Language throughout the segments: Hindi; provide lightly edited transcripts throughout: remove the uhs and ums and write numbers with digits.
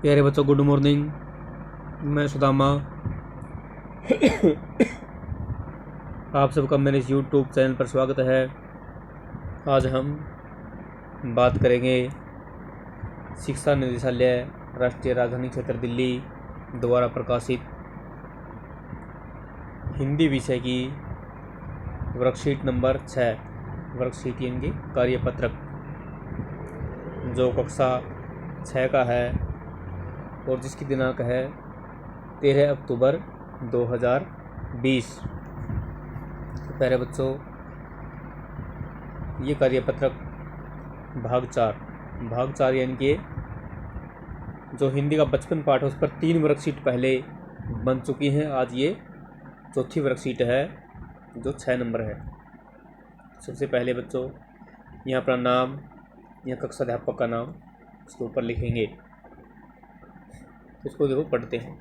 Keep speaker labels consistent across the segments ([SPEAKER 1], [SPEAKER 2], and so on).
[SPEAKER 1] प्यारे बच्चों, गुड मॉर्निंग। मैं सुदामा आप सबका मेरे इस यूट्यूब चैनल पर स्वागत है। आज हम बात करेंगे शिक्षा निदेशालय राष्ट्रीय राजधानी क्षेत्र दिल्ली द्वारा प्रकाशित हिंदी विषय की वर्कशीट नंबर 6, वर्कशीट यानी कि कार्यपत्रक, जो कक्षा 6 का है और जिसकी दिनांक है 13 अक्टूबर 2020। तो प्यारे बच्चों, ये कार्यपत्रक भाग 4 यानी कि जो हिंदी का बचपन पाठ है उस पर 3 वर्कशीट पहले बन चुकी हैं। आज ये चौथी वर्कशीट है जो 6 नंबर है। सबसे पहले बच्चों, यहाँ अपना नाम, यहाँ कक्षा अध्यापक का नाम इसके ऊपर लिखेंगे। इसको देखो पढ़ते हैं।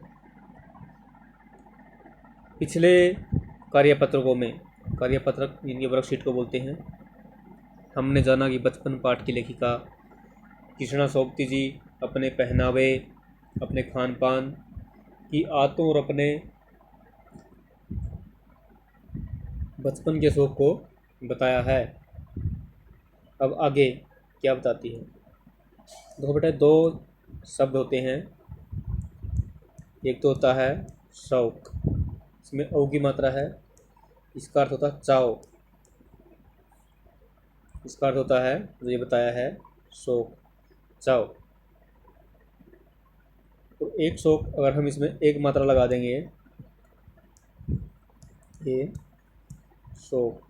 [SPEAKER 1] पिछले कार्यपत्रकों में, कार्यपत्रक इनकी वर्कशीट को बोलते हैं, हमने जाना कि बचपन पाठ की लेखिका कृष्णा सोबती जी अपने पहनावे, अपने खान पान की आदतों और अपने बचपन के शौक को बताया है। अब आगे क्या बताती है? देखो बेटा, 2 शब्द होते हैं। एक तो होता है शौक, इसमें औ की मात्रा है, इसका अर्थ होता है चाव। इसका अर्थ होता है, जो ये बताया है, शौक, चाव। तो एक शौक अगर हम इसमें एक मात्रा लगा देंगे, ये शौक,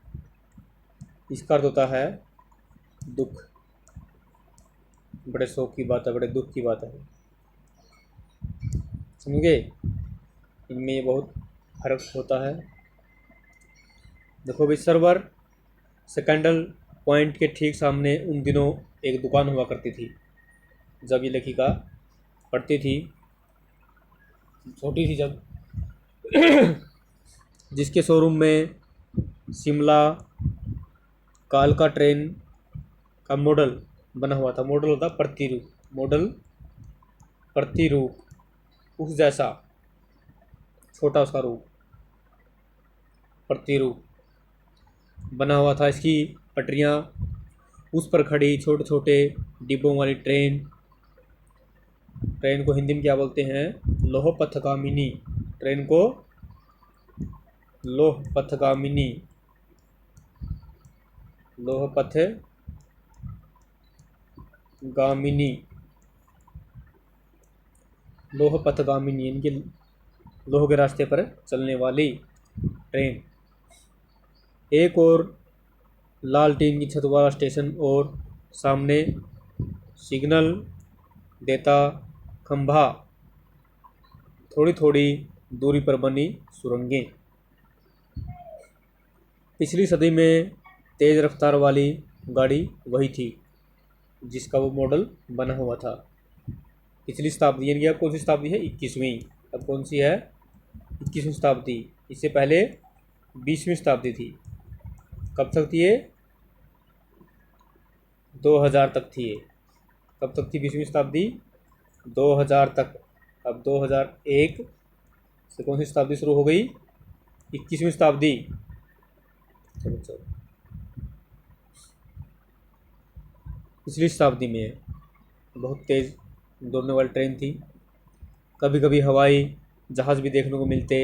[SPEAKER 1] इसका अर्थ होता है दुख। बड़े शौक की बात है, बड़े दुख की बात है, समझ गए? इनमें ये बहुत फर्क होता है। देखो भाई, सर्वर सेकेंडल पॉइंट के ठीक सामने उन दिनों एक दुकान हुआ करती थी जब ये लेखिका पढ़ती थी, छोटी थी जब, जिसके शोरूम में शिमला कालका ट्रेन का मॉडल बना हुआ था। मॉडल होता प्रतिरूप, मॉडल प्रतिरूप, उस जैसा छोटा उसका रूप, प्रतिरूप बना हुआ था। इसकी पटरियाँ, उस पर खड़ी छोटे छोटे डिब्बों वाली ट्रेन को हिंदी में क्या बोलते हैं? लोह पथगामिनी। ट्रेन को लोह पथगामिनी, लोह पथगामिनी, लोह पथगामिनी इनके लोह के रास्ते पर चलने वाली ट्रेन। एक और लाल टीन की छत वाला स्टेशन और सामने सिग्नल देता खंभा, थोड़ी थोड़ी दूरी पर बनी सुरंगें। पिछली सदी में तेज़ रफ्तार वाली गाड़ी वही थी जिसका वो मॉडल बना हुआ था। पिछली शताब्दी यानी अब कौन सी शताब्दी है? 21वीं। अब कौन सी है? 21वीं शताब्दी। इससे पहले 20वीं शताब्दी थी। कब तक थी ये? 2000 तक थी ये। कब तक थी 20वीं शताब्दी? 2000 तक। अब 2001 से कौन सी शताब्दी शुरू हो गई? 21वीं शताब्दी। चलो, पिछली शताब्दी में बहुत तेज़ दौड़ने वाली ट्रेन थी। कभी कभी हवाई जहाज़ भी देखने को मिलते।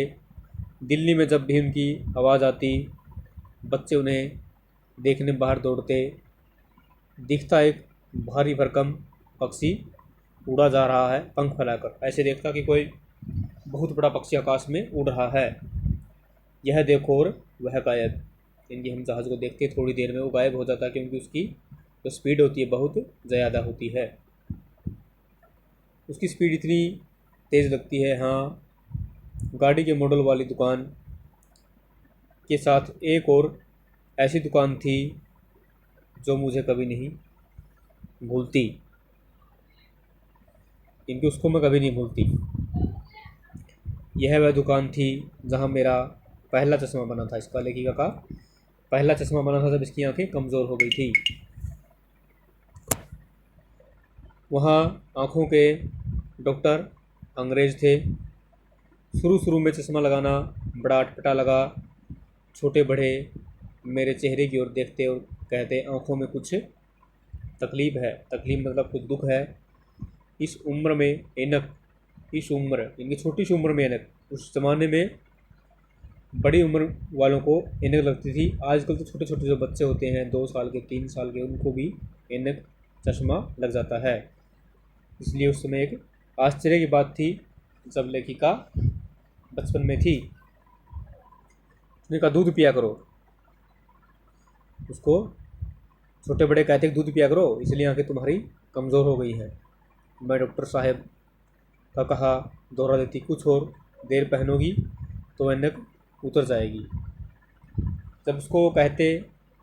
[SPEAKER 1] दिल्ली में जब भी उनकी आवाज़ आती, बच्चे उन्हें देखने बाहर दौड़ते। दिखता एक भारी भरकम पक्षी उड़ा जा रहा है पंख फैलाकर। ऐसे देखता कि कोई बहुत बड़ा पक्षी आकाश में उड़ रहा है। यह देखो और वह गायब। यानी हम जहाज़ को देखते थोड़ी देर में वो गायब हो जाता, क्योंकि उसकी जो स्पीड होती है बहुत ज़्यादा होती है। उसकी स्पीड इतनी तेज़ लगती है। हाँ, गाड़ी के मॉडल वाली दुकान के साथ एक और ऐसी दुकान थी जो मुझे कभी नहीं भूलती। इनकी उसको मैं कभी नहीं भूलती। यह वह दुकान थी जहाँ मेरा पहला चश्मा बना था। इसका लेखिका का पहला चश्मा बना था जब इसकी आंखें कमज़ोर हो गई थी। वहाँ आँखों के डॉक्टर अंग्रेज थे। शुरू शुरू में चश्मा लगाना बड़ा अटपटा लगा। छोटे बड़े मेरे चेहरे की ओर देखते और कहते आंखों में कुछ तकलीफ है। तकलीफ मतलब कुछ दुख है। इस उम्र में ऐनक, इस उम्र इनकी छोटी सी उम्र में ऐनक, उस ज़माने में बड़ी उम्र वालों को ऐनक लगती थी। आजकल तो छोटे छोटे जो बच्चे होते हैं 2 साल के 3 साल के, उनको भी ऐनक चश्मा लग जाता है। इसलिए उस समय एक आश्चर्य की बात थी जब लेखिका बचपन में थी। उसने कहा दूध पिया करो। उसको छोटे बड़े कहते दूध पिया करो इसलिए आंखें तुम्हारी कमज़ोर हो गई हैं। मैं डॉक्टर साहब का कहा दोहरा देती, कुछ और देर पहनोगी तो ऐनक उतर जाएगी। जब उसको कहते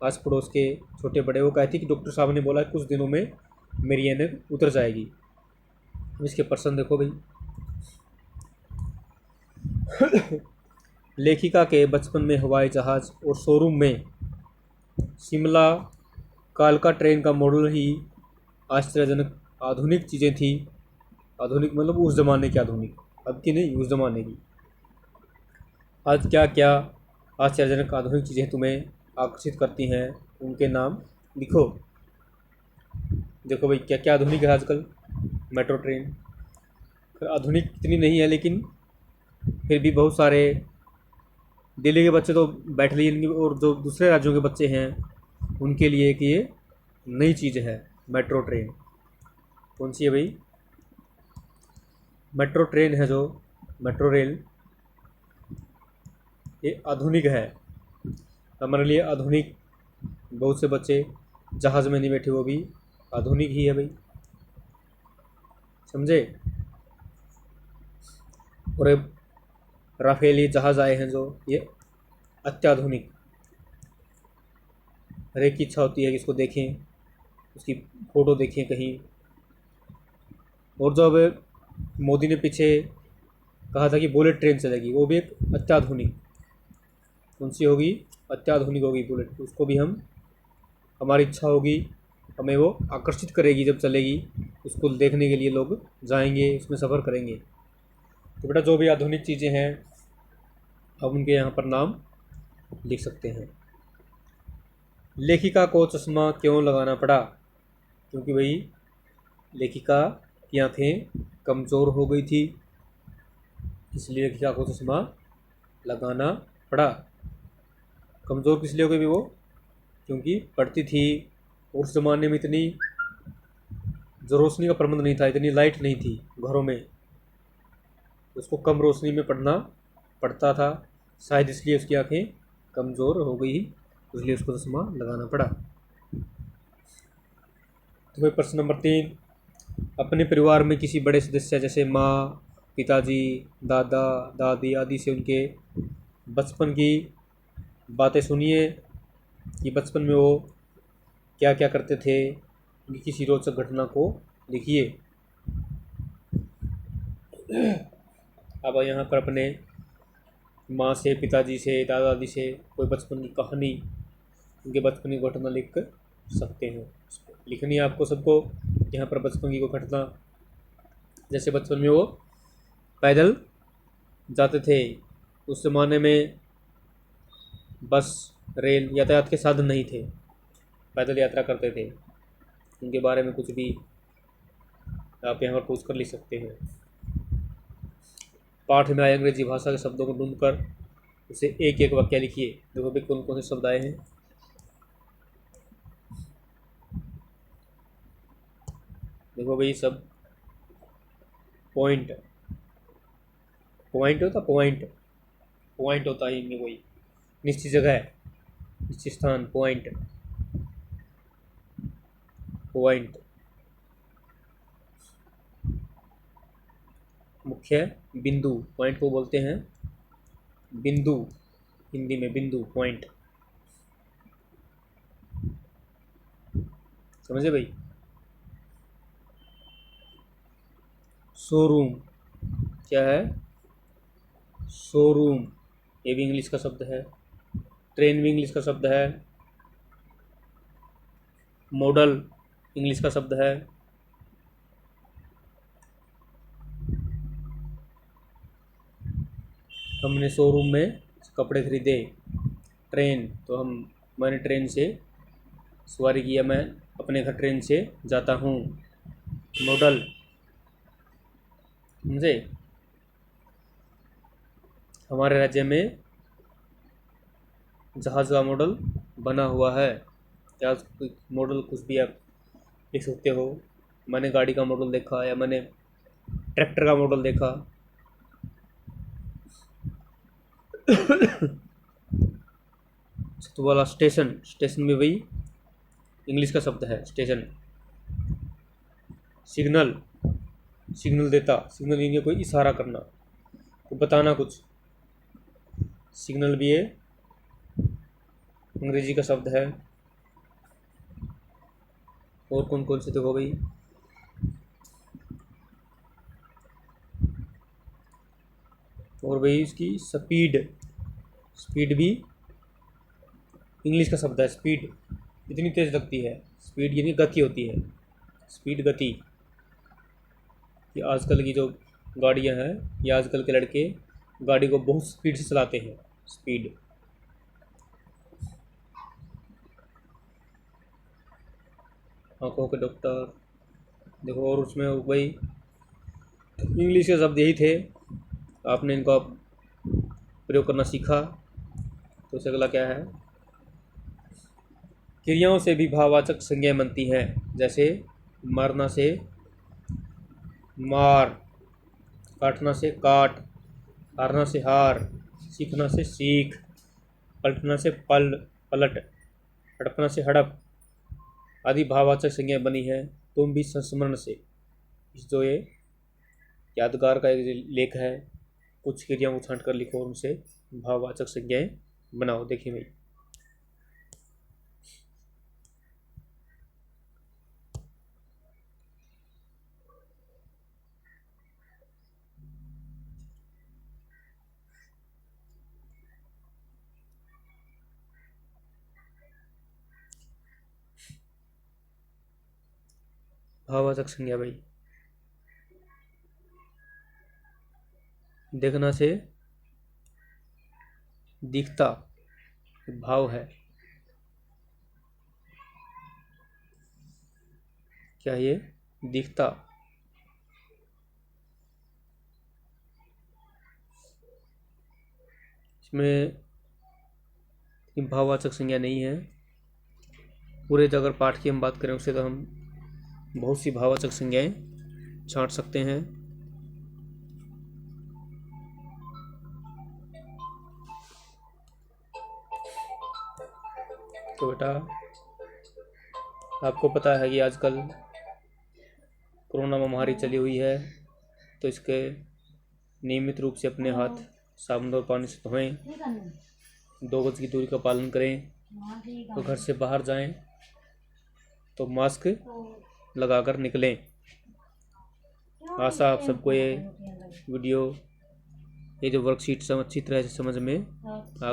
[SPEAKER 1] आस पड़ोस के छोटे बड़े, वो कहती कि डॉक्टर साहब ने बोला कुछ दिनों में मेरी ऐनक उतर जाएगी। अब इसके प्रश्न देखो भाई। लेखिका के बचपन में हवाई जहाज़ और शोरूम में शिमला कालका ट्रेन का मॉडल ही आश्चर्यजनक आधुनिक चीज़ें थी। आधुनिक मतलब उस ज़माने की आधुनिक, अब की नहीं, उस ज़माने की। आज क्या क्या आश्चर्यजनक आधुनिक चीज़ें तुम्हें आकर्षित करती हैं, उनके नाम लिखो। देखो भाई क्या क्या आधुनिक है आजकल। मेट्रो ट्रेन आधुनिक इतनी नहीं है, लेकिन फिर भी बहुत सारे दिल्ली के बच्चे तो बैठ लिए, और जो दूसरे राज्यों के बच्चे हैं उनके लिए एक ये नई चीज़ है मेट्रो ट्रेन। कौन सी है भाई? मेट्रो ट्रेन है जो मेट्रो रेल, ये आधुनिक है हमारे लिए। आधुनिक बहुत से बच्चे जहाज़ में नहीं बैठे, वो भी आधुनिक ही है भाई, समझे। और राफेल ये जहाज़ आए हैं जो, ये अत्याधुनिक। हर एक की इच्छा होती है कि इसको देखें, उसकी फ़ोटो देखें कहीं। और जो अब मोदी ने पीछे कहा था कि बुलेट ट्रेन चलेगी, वो भी एक अत्याधुनिक। कौन सी होगी? अत्याधुनिक होगी बुलेट। उसको भी हम, हमारी इच्छा होगी, हमें वो आकर्षित करेगी जब चलेगी। उसको देखने के लिए लोग जाएंगे, उसमें सफ़र करेंगे। तो बेटा जो भी आधुनिक चीज़ें हैं अब उनके यहाँ पर नाम लिख सकते हैं। लेखिका को चश्मा क्यों लगाना पड़ा? क्योंकि भाई लेखिका की आँखें कमज़ोर हो गई थी, इसलिए लेखिका को चश्मा लगाना पड़ा। कमज़ोर किस लिए हो गई वो? क्योंकि पढ़ती थी। उस ज़माने में इतनी जो रोशनी का प्रबंध नहीं था, इतनी लाइट नहीं थी घरों में, उसको कम रोशनी में पढ़ना पड़ता था। शायद इसलिए उसकी आंखें कमज़ोर हो गई, इसलिए उसको चश्मा लगाना पड़ा। तो भाई प्रश्न नंबर 3, अपने परिवार में किसी बड़े सदस्य जैसे माँ, पिताजी, दादा, दादी आदि से उनके बचपन की बातें सुनिए कि बचपन में वो क्या क्या करते थे। उनकी किसी रोचक घटना को लिखिए। अब यहाँ पर अपने माँ से, पिताजी से, दादा दादी से कोई बचपन की कहानी, उनके बचपन की घटना लिख सकते हैं। लिखनी है आपको सबको यहाँ पर बचपन की कोई घटना। जैसे बचपन में वो पैदल जाते थे। उस ज़माने में बस, रेल यातायात के साधन नहीं थे, पैदल यात्रा करते थे। उनके बारे में कुछ भी आप यहाँ पर पूछ कर लिख सकते हैं। पाठ में आए अंग्रेजी भाषा के शब्दों को ढूंढकर उसे एक एक वाक्य लिखिए। देखो भाई कौन कौन से शब्द आए हैं। देखो भाई सब पॉइंट, पॉइंट होता, पॉइंट पॉइंट होता है इनमें कोई निश्चित जगह, निश्चित स्थान, पॉइंट, पॉइंट। मुख्य बिंदु, पॉइंट को बोलते हैं बिंदु, हिंदी में बिंदु, पॉइंट। समझे भाई? शोरूम क्या है? शोरूम ये भी इंग्लिश का शब्द है। ट्रेन भी इंग्लिश का शब्द है। मॉडल इंग्लिश का शब्द है। हमने शोरूम में कपड़े खरीदे। ट्रेन, तो मैंने ट्रेन से सवारी किया, मैं अपने घर ट्रेन से जाता हूँ। मॉडल, समझे? हमारे राज्य में जहाज़ का मॉडल बना हुआ है। या मॉडल कुछ भी आप लिख सकते हो। मैंने गाड़ी का मॉडल देखा या मैंने ट्रैक्टर का मॉडल देखा। तो वाला स्टेशन, स्टेशन में वही इंग्लिश का शब्द है स्टेशन। सिग्नल, सिग्नल देता, सिग्नल यानी कोई इशारा करना, तो बताना कुछ। सिग्नल भी है अंग्रेजी का शब्द है। और कौन कौन से देखो भाई, और भाई इसकी स्पीड, स्पीड भी इंग्लिश का शब्द है। स्पीड इतनी तेज लगती है, स्पीड यानी गति होती है। स्पीड गति। ये आजकल की जो गाड़ियां हैं, ये आजकल के लड़के गाड़ी को बहुत स्पीड से चलाते हैं। स्पीड। आंखों के डॉक्टर देखो। और उसमें भाई इंग्लिश के शब्द यही थे, आपने इनका प्रयोग करना सीखा। तो इससे अगला क्या है? क्रियाओं से भी भाववाचक संज्ञाएं बनती हैं। जैसे मारना से मार, काटना से काट, हारना से हार, सीखना से सीख, पलटना से पलट, हड़पना से हड़प आदि भाववाचक संज्ञाएं बनी है। तुम भी संस्मरण से, जो ये यादगार का एक लेख है, कुछ क्रियाओं को छांट कर लिखो और उनसे भाववाचक संज्ञाएं बनाओ। देखिए भाई, भाववाचक संज्ञा भाई, देखना से दिखता, भाव है। क्या ये? दिखता। इसमें भाववाचक संज्ञा नहीं है। पूरे अगर पाठ की हम बात करें उससे तो हम बहुत सी भाववाचक संज्ञाएं छांट सकते हैं। तो बेटा, आपको पता है कि आजकल कोरोना महामारी चली हुई है, तो इसके नियमित रूप से अपने हाथ साबुन और पानी से धोएं, 2 गज की दूरी का पालन करें, तो घर से बाहर जाएं तो मास्क लगाकर निकलें। आशा आप सबको ये वीडियो, ये जो वर्कशीट सब अच्छी तरह से समझ में आ